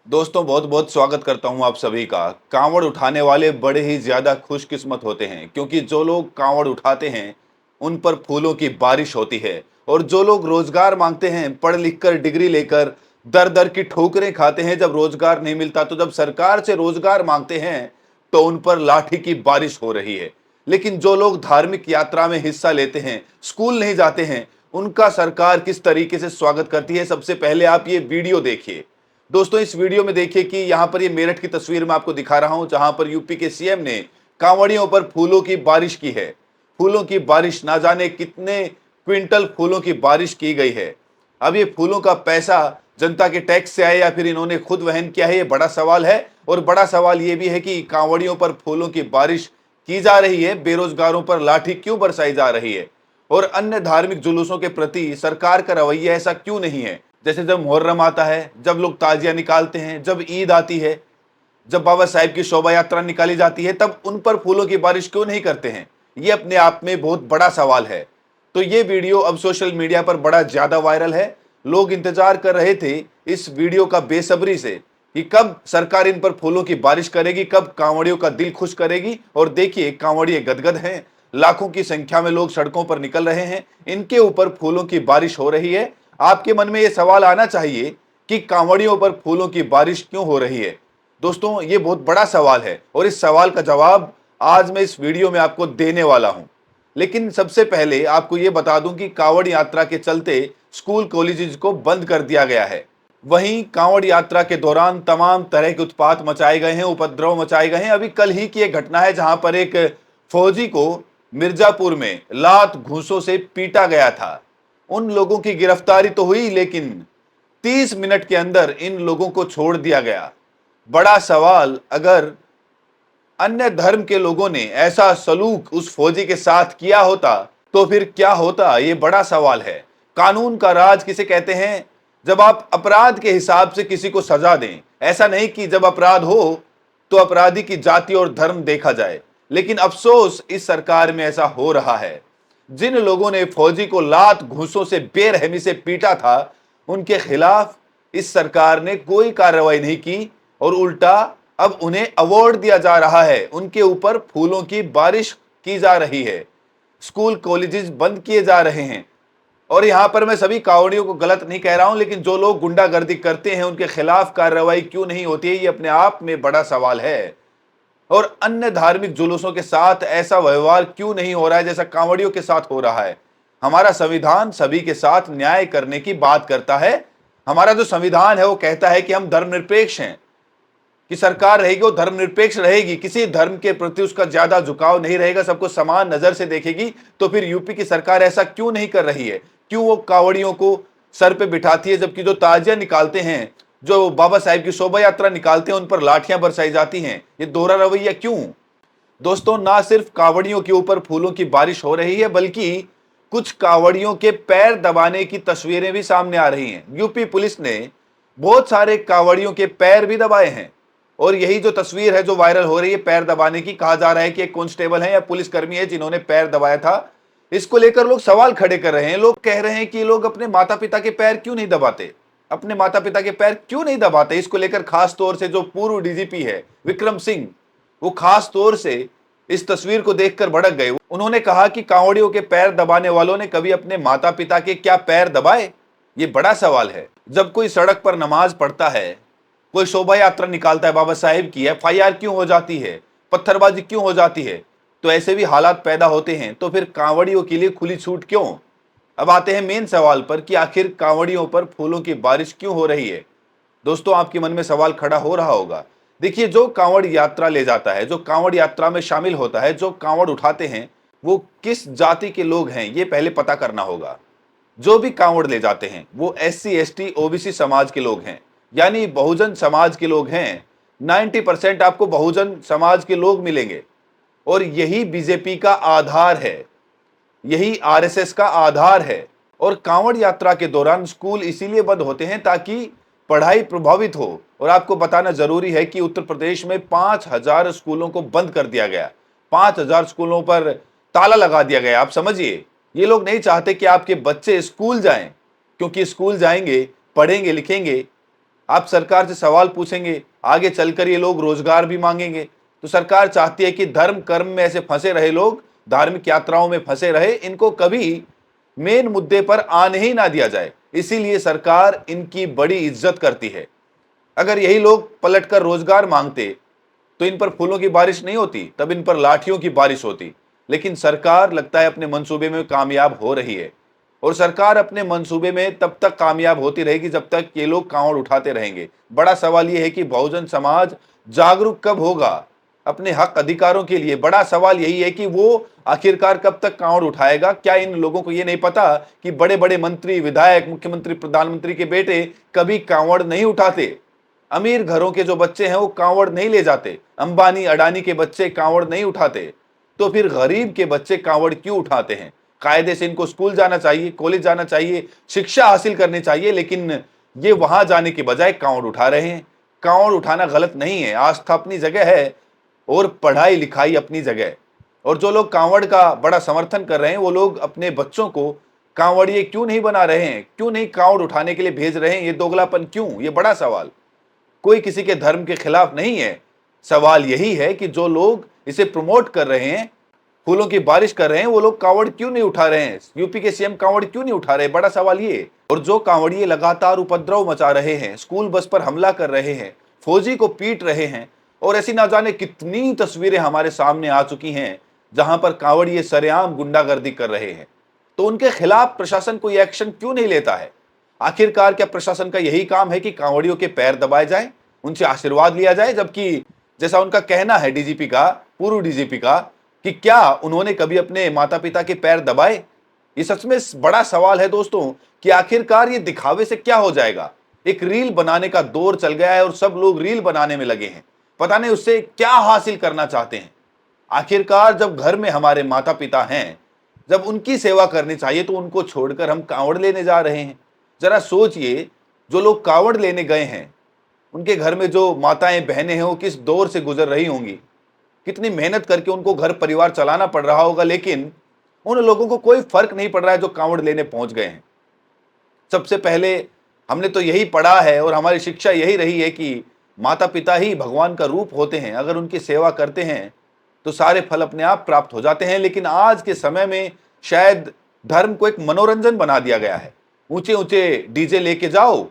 दोस्तों बहुत बहुत स्वागत करता हूं आप सभी का। कांवड़ उठाने वाले बड़े ही ज़्यादा खुशकिस्मत होते हैं क्योंकि जो लोग कांवड़ उठाते हैं उन पर फूलों की बारिश होती है। और जो लोग रोजगार मांगते हैं, पढ़ लिख कर डिग्री लेकर दर दर की ठोकरें खाते हैं, जब रोजगार नहीं मिलता तो जब सरकार से रोजगार मांगते हैं तो उन पर लाठी की बारिश हो रही है। लेकिन जो लोग धार्मिक यात्रा में हिस्सा लेते हैं, स्कूल नहीं जाते हैं, उनका सरकार किस तरीके से स्वागत करती है, सबसे पहले आप ये वीडियो देखिए। दोस्तों इस वीडियो में देखिए कि यहाँ पर ये मेरठ की तस्वीर मैं आपको दिखा रहा हूं, जहां पर यूपी के सीएम ने कांवड़ियों पर फूलों की बारिश की है। फूलों की बारिश, ना जाने कितने क्विंटल फूलों की बारिश की गई है। अब ये फूलों का पैसा जनता के टैक्स से आए या फिर इन्होंने खुद वहन किया है, ये बड़ा सवाल है। और बड़ा सवाल ये भी है कि कांवड़ियों पर फूलों की बारिश की जा रही है, बेरोजगारों पर लाठी क्यों बरसाई जा रही है, और अन्य धार्मिक जुलूसों के प्रति सरकार का रवैया ऐसा क्यों नहीं है। जैसे जब मुहर्रम आता है, जब लोग ताजिया निकालते हैं, जब ईद आती है, जब बाबा साहेब की शोभा यात्रा निकाली जाती है, तब उन पर फूलों की बारिश क्यों नहीं करते हैं। ये अपने आप में बहुत बड़ा सवाल है। तो ये वीडियो अब सोशल मीडिया पर बड़ा ज्यादा वायरल है। लोग इंतजार कर रहे थे इस वीडियो का बेसब्री से कि कब सरकार इन पर फूलों की बारिश करेगी, कब कांवड़ियों का दिल खुश करेगी। और देखिए कांवड़िए गदगद हैं, लाखों की संख्या में लोग सड़कों पर निकल रहे हैं, इनके ऊपर फूलों की बारिश हो रही है। आपके मन में यह सवाल आना चाहिए कि कांवड़ियों पर फूलों की बारिश क्यों हो रही है। दोस्तों ये बहुत बड़ा सवाल है और इस सवाल का जवाब आज मैं इस वीडियो में आपको देने वाला हूं। लेकिन सबसे पहले आपको यह बता दूं कि कांवड़ यात्रा के चलते स्कूल कॉलेजेस को बंद कर दिया गया है। वहीं कांवड़ यात्रा के दौरान तमाम तरह के उत्पात मचाए गए हैं, उपद्रव मचाए गए हैं। अभी कल ही की एक घटना है जहां पर एक फौजी को मिर्जापुर में लात घूंसों से पीटा गया था। उन लोगों की गिरफ्तारी तो हुई, लेकिन 30 मिनट के अंदर इन लोगों को छोड़ दिया गया। बड़ा सवाल, अगर अन्य धर्म के लोगों ने ऐसा सलूक उस फौजी के साथ किया होता तो फिर क्या होता, ये बड़ा सवाल है। कानून का राज किसे कहते हैं? जब आप अपराध के हिसाब से किसी को सजा दें, ऐसा नहीं कि जब अपराध हो तो अपराधी की जाति और धर्म देखा जाए। लेकिन अफसोस इस सरकार में ऐसा हो रहा है। जिन लोगों ने फौजी को लात घूंसों से बेरहमी से पीटा था, उनके खिलाफ इस सरकार ने कोई कार्रवाई नहीं की और उल्टा अब उन्हें अवार्ड दिया जा रहा है, उनके ऊपर फूलों की बारिश की जा रही है, स्कूल कॉलेजेस बंद किए जा रहे हैं। और यहां पर मैं सभी कांवड़ियों को गलत नहीं कह रहा हूं, लेकिन जो लोग गुंडागर्दी करते हैं उनके खिलाफ कार्रवाई क्यों नहीं होती है, ये अपने आप में बड़ा सवाल है। और अन्य धार्मिक जुलूसों के साथ ऐसा व्यवहार क्यों नहीं हो रहा है जैसा कांवड़ियों के साथ हो रहा है। हमारा संविधान सभी के साथ न्याय करने की बात करता है। हमारा जो संविधान है वो कहता है कि हम धर्मनिरपेक्ष हैं, कि सरकार रहेगी वो धर्मनिरपेक्ष रहेगी, किसी धर्म के प्रति उसका ज्यादा झुकाव नहीं रहेगा, सबको समान नजर से देखेगी। तो फिर यूपी की सरकार ऐसा क्यों नहीं कर रही है? क्यों वो कांवड़ियों को सर पे बिठाती है, जबकि जो ताजिया निकालते हैं, जो बाबा साहेब की शोभा यात्रा निकालते हैं, उन पर लाठियां बरसाई जाती हैं? ये दोहरा रवैया क्यों? दोस्तों ना सिर्फ कांवड़ियों के ऊपर फूलों की बारिश हो रही है, बल्कि कुछ कांवड़ियों के पैर दबाने की तस्वीरें भी सामने आ रही हैं। यूपी पुलिस ने बहुत सारे कांवड़ियों के पैर भी दबाए हैं। और यही जो तस्वीर है जो वायरल हो रही है पैर दबाने की, कहा जा रहा है कि एक कांस्टेबल है या पुलिसकर्मी है जिन्होंने पैर दबाया था। इसको लेकर लोग सवाल खड़े कर रहे हैं। लोग कह रहे हैं कि लोग अपने माता पिता के पैर क्यों नहीं दबाते, अपने माता पिता के पैर क्यों नहीं दबाते। इसको लेकर खास तौर से जो पूर्व डीजीपी है विक्रम सिंह, वो खास तौर से इस तस्वीर को देखकर भड़क गए। उन्होंने कहा कि कांवड़ियों के पैर दबाने वालों ने कभी अपने माता पिता के क्या पैर दबाए? ये बड़ा सवाल है। जब कोई सड़क पर नमाज पढ़ता है, कोई शोभा यात्रा निकालता है बाबा साहेब की, एफआईआर क्यों हो जाती है, पत्थरबाजी क्यों हो जाती है? तो ऐसे भी हालात पैदा होते हैं, तो फिर कांवड़ियों के लिए खुली छूट क्यों? अब आते हैं मेन सवाल पर कि आखिर कांवड़ियों पर फूलों की बारिश क्यों हो रही है। दोस्तों आपके मन में सवाल खड़ा हो रहा होगा। देखिए, जो कांवड़ यात्रा ले जाता है, जो कांवड़ यात्रा में शामिल होता है, जो कांवड़ उठाते हैं, वो किस जाति के लोग हैं ये पहले पता करना होगा। जो भी कांवड़ ले जाते हैं वो एससी एसटी ओबीसी समाज के लोग हैं, यानी बहुजन समाज के लोग हैं। 90% आपको बहुजन समाज के लोग मिलेंगे और यही बीजेपी का आधार है, यही आरएसएस का आधार है। और कांवड़ यात्रा के दौरान स्कूल इसीलिए बंद होते हैं ताकि पढ़ाई प्रभावित हो। और आपको बताना जरूरी है कि उत्तर प्रदेश में 5000 स्कूलों को बंद कर दिया गया, 5000 स्कूलों पर ताला लगा दिया गया। आप समझिए, ये लोग नहीं चाहते कि आपके बच्चे स्कूल जाएं, क्योंकि स्कूल जाएंगे, पढ़ेंगे लिखेंगे, आप सरकार से सवाल पूछेंगे, आगे चलकर ये लोग रोजगार भी मांगेंगे। तो सरकार चाहती है कि धर्म कर्म में ऐसे फंसे रहे लोग, धार्मिक यात्राओं में फंसे रहे, इनको कभी मेन मुद्दे पर आने ही ना दिया जाए। इसीलिए सरकार इनकी बड़ी इज्जत करती है। अगर यही लोग पलटकर रोजगार मांगते तो इन पर फूलों की बारिश नहीं होती, तब इन पर लाठियों की बारिश होती। लेकिन सरकार लगता है अपने मंसूबे में कामयाब हो रही है, और सरकार अपने मंसूबे में तब तक कामयाब होती रहेगी जब तक ये लोग कांवड़ उठाते रहेंगे। बड़ा सवाल ये है कि बहुजन समाज जागरूक कब होगा अपने हक अधिकारों के लिए। बड़ा सवाल यही है कि वो आखिरकार कब तक कांवड़ उठाएगा। क्या इन लोगों को ये नहीं पता कि बड़े बड़े मंत्री, विधायक, मुख्यमंत्री, प्रधानमंत्री के बेटे कभी कांवड़ नहीं उठाते? अमीर घरों के जो बच्चे हैं वो कांवड़ नहीं ले जाते, अंबानी अडानी के बच्चे कांवड़ नहीं उठाते। तो फिर गरीब के बच्चे कांवड़ क्यों उठाते हैं? कायदे से इनको स्कूल जाना चाहिए, कॉलेज जाना चाहिए, शिक्षा हासिल करनी चाहिए, लेकिन ये वहां जाने के बजाय कांवड़ उठा रहे हैं। कांवड़ उठाना गलत नहीं है, आस्था अपनी जगह है और पढ़ाई लिखाई अपनी जगह। और जो लोग कांवड़ का बड़ा समर्थन कर रहे हैं वो लोग अपने बच्चों को कांवड़िए क्यों नहीं बना रहे हैं? क्यों नहीं कांवड़ उठाने के लिए भेज रहे हैं? ये दोगलापन क्यों? ये बड़ा सवाल। कोई किसी के धर्म के खिलाफ नहीं है। सवाल यही है कि जो लोग इसे प्रमोट कर रहे हैं, फूलों की बारिश कर रहे हैं, वो लोग कांवड़ क्यों नहीं उठा रहे हैं? यूपी के सीएम कांवड़ क्यों नहीं उठा रहे? बड़ा सवाल ये। और जो कांवड़िए लगातार उपद्रव मचा रहे हैं, स्कूल बस पर हमला कर रहे हैं, फौजी को पीट रहे हैं, और ऐसी ना जाने कितनी तस्वीरें हमारे सामने आ चुकी हैं जहां पर कांवड़िए सरेआम गुंडागर्दी कर रहे हैं, तो उनके खिलाफ प्रशासन कोई एक्शन क्यों नहीं लेता है? आखिरकार क्या प्रशासन का यही काम है कि कांवड़ियों के पैर दबाए जाए, उनसे आशीर्वाद लिया जाए? जबकि जैसा उनका कहना है डीजीपी का, पूर्व डीजीपी का, कि क्या उन्होंने कभी अपने माता पिता के पैर दबाए? ये सच में बड़ा सवाल है दोस्तों कि आखिरकार ये दिखावे से क्या हो जाएगा। एक रील बनाने का दौर चल गया है और सब लोग रील बनाने में लगे हैं। पता नहीं उससे क्या हासिल करना चाहते हैं। आखिरकार जब घर में हमारे माता पिता हैं, जब उनकी सेवा करनी चाहिए, तो उनको छोड़कर हम कांवड़ लेने जा रहे हैं। जरा सोचिए, जो लोग कांवड़ लेने गए हैं उनके घर में जो माताएं बहनें हैं वो किस दौर से गुजर रही होंगी, कितनी मेहनत करके उनको घर परिवार चलाना पड़ रहा होगा। लेकिन उन लोगों को कोई फर्क नहीं पड़ रहा है जो कांवड़ लेने पहुंच गए हैं। सबसे पहले हमने तो यही पढ़ा है और हमारी शिक्षा यही रही है कि माता पिता ही भगवान का रूप होते हैं। अगर उनकी सेवा करते हैं तो सारे फल अपने आप प्राप्त हो जाते हैं। लेकिन आज के समय में शायद धर्म को एक मनोरंजन बना दिया गया है। ऊंचे ऊंचे डीजे लेके जाओ,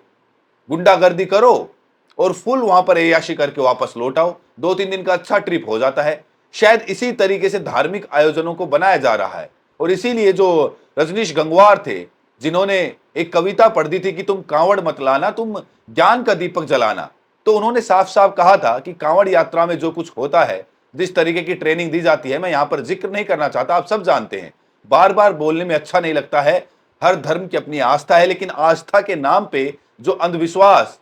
गुंडागर्दी करो और फुल वहां पर अय्याशी करके वापस लौट आओ। 2-3 दिन का अच्छा ट्रिप हो जाता है। शायद इसी तरीके से धार्मिक आयोजनों को बनाया जा रहा है। और इसीलिए जो रजनीश गंगवार थे, जिन्होंने एक कविता पढ़ दी थी कि तुम कांवड़ मत लाना, तुम ज्ञान का दीपक जलाना, तो उन्होंने साफ साफ कहा था कि कांवड़ यात्रा में जो कुछ होता है, जिस तरीके की ट्रेनिंग दी जाती है, मैं यहां पर जिक्र नहीं करना चाहता, आप सब जानते हैं, बार बार बोलने में अच्छा नहीं लगता है। हर धर्म की अपनी आस्था है, लेकिन आस्था के नाम पे जो अंधविश्वास,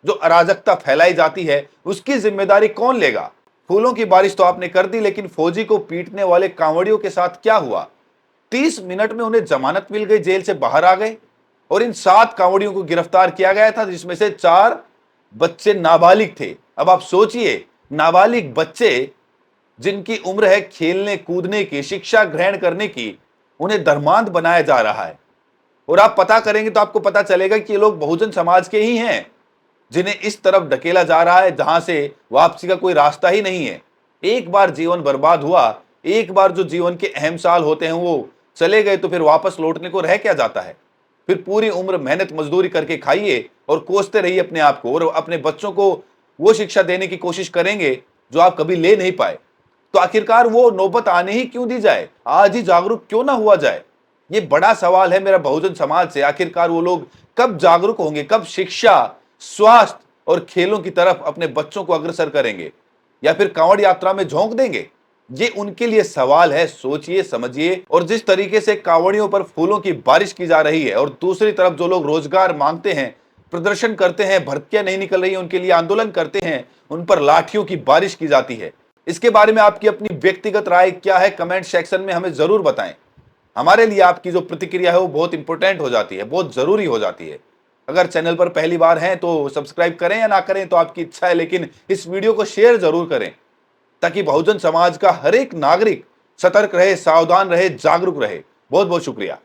जो अराजकता फैलाई जाती है, उसकी जिम्मेदारी कौन लेगा? फूलों की बारिश तो आपने कर दी, लेकिन फौजी को पीटने वाले कांवड़ियों के साथ क्या हुआ? 30 मिनट में उन्हें जमानत मिल गई, जेल से बाहर आ गए, और इन 7 कांवड़ियों को गिरफ्तार किया गया था, जिसमें से 4 बच्चे नाबालिग थे। अब आप सोचिए, नाबालिग बच्चे जिनकी उम्र है खेलने कूदने की, शिक्षा ग्रहण करने की, उन्हें धर्मांध बनाया जा रहा है। और आप पता करेंगे तो आपको पता चलेगा कि ये लोग बहुजन समाज के ही हैं, जिन्हें इस तरफ ढकेला जा रहा है जहां से वापसी का कोई रास्ता ही नहीं है। एक बार जीवन बर्बाद हुआ, एक बार जो जीवन के अहम साल होते हैं वो चले गए, तो फिर वापस लौटने को रह क्या जाता है? फिर पूरी उम्र मेहनत मजदूरी करके खाइए और कोसते रहिए अपने आप को, और अपने बच्चों को वो शिक्षा देने की कोशिश करेंगे जो आप कभी ले नहीं पाए। तो आखिरकार वो नौबत आने ही क्यों दी जाए? आज ही जागरूक क्यों ना हुआ जाए? ये बड़ा सवाल है मेरा बहुजन समाज से। आखिरकार वो लोग कब जागरूक होंगे, कब शिक्षा, स्वास्थ्य और खेलों की तरफ अपने बच्चों को अग्रसर करेंगे, या फिर कांवड़ यात्रा में झोंक देंगे? ये उनके लिए सवाल है। सोचिए, समझिए। और जिस तरीके से कांवड़ियों पर फूलों की बारिश की जा रही है, और दूसरी तरफ जो लोग रोजगार मांगते हैं, प्रदर्शन करते हैं, भर्तियां नहीं निकल रही, उनके लिए आंदोलन करते हैं, उन पर लाठियों की बारिश की जाती है। इसके बारे में आपकी अपनी व्यक्तिगत राय क्या है? कमेंट सेक्शन में हमें जरूर बताएं। हमारे लिए आपकी जो प्रतिक्रिया है वो बहुत इंपॉर्टेंट हो जाती है, बहुत जरूरी हो जाती है। अगर चैनल पर पहली बार हैं तो सब्सक्राइब करें या ना करें तो आपकी इच्छा है, लेकिन इस वीडियो को शेयर जरूर करें, ताकि बहुजन समाज का हर एक नागरिक सतर्क रहे, सावधान रहे, जागरूक रहे। बहुत बहुत शुक्रिया।